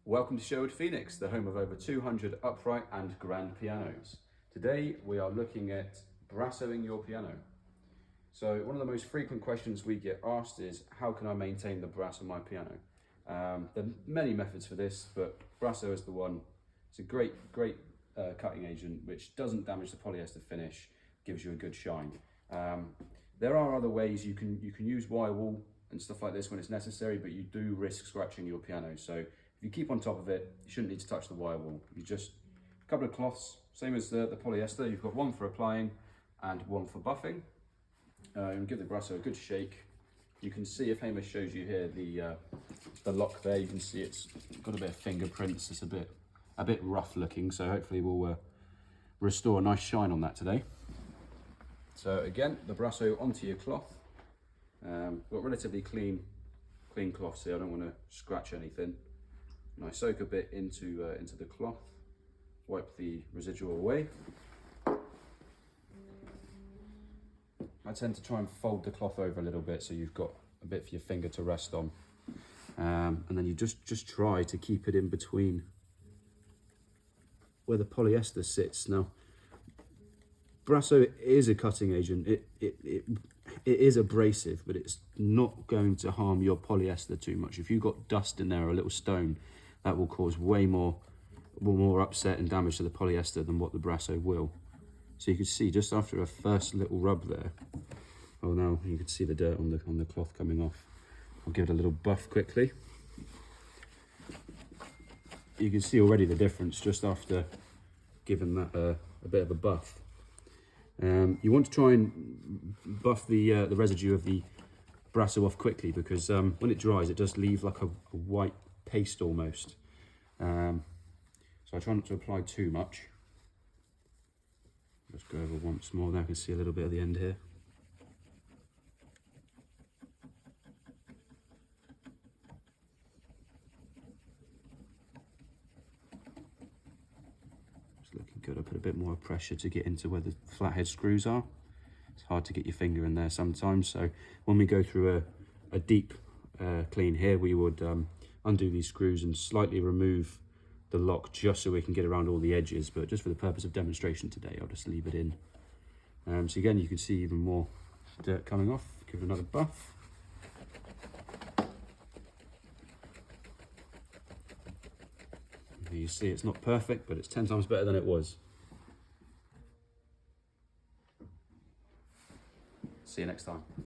Welcome to Sherwood, Phoenix, the home of over 200 upright and grand pianos. Today we are looking at brassoing your piano. So one of the most frequent questions we get asked is, how can I maintain the brass on my piano? There are many methods for this, but Brasso is the one. It's a great cutting agent which doesn't damage the polyester finish, gives you a good shine. There are other ways you can use wire wool and stuff like this when it's necessary, but you do risk scratching your piano. So if you keep on top of it, you shouldn't need to touch the wire wool. You just, a couple of cloths, same as the polyester. You've got one for applying and one for buffing. And give the Brasso a good shake. You can see, if Hamish shows you here, the lock there, you can see it's got a bit of fingerprints. It's a bit rough looking, so hopefully we'll restore a nice shine on that today. So again, the Brasso onto your cloth. Got relatively clean cloths here. I don't want to scratch anything. And I soak a bit into the cloth. Wipe the residual away. I tend to try and fold the cloth over a little bit so you've got a bit for your finger to rest on. And then you just try to keep it in between where the polyester sits. Now, Brasso is a cutting agent. It is abrasive, but it's not going to harm your polyester too much. If you've got dust in there or a little stone, that will cause way more upset and damage to the polyester than what the Brasso will. So you can see just after a first little rub there, oh, now you can see the dirt on the cloth coming off. I'll give it a little buff quickly. You can see already the difference just after giving that a bit of a buff. You want to try and buff the residue of the Brasso off quickly, because when it dries it does leave like a white paste almost. So I try not to apply too much. Just go over once more. There I can see a little bit at the end here. It's looking good. I put a bit more pressure to get into where the flathead screws are. It's hard to get your finger in there sometimes. So when we go through a deep clean here, we would undo these screws and slightly remove the lock just so we can get around all the edges, but just for the purpose of demonstration today, I'll just leave it in. So again, you can see even more dirt coming off. Give it another buff. You see it's not perfect, but it's 10 times better than it was. See you next time.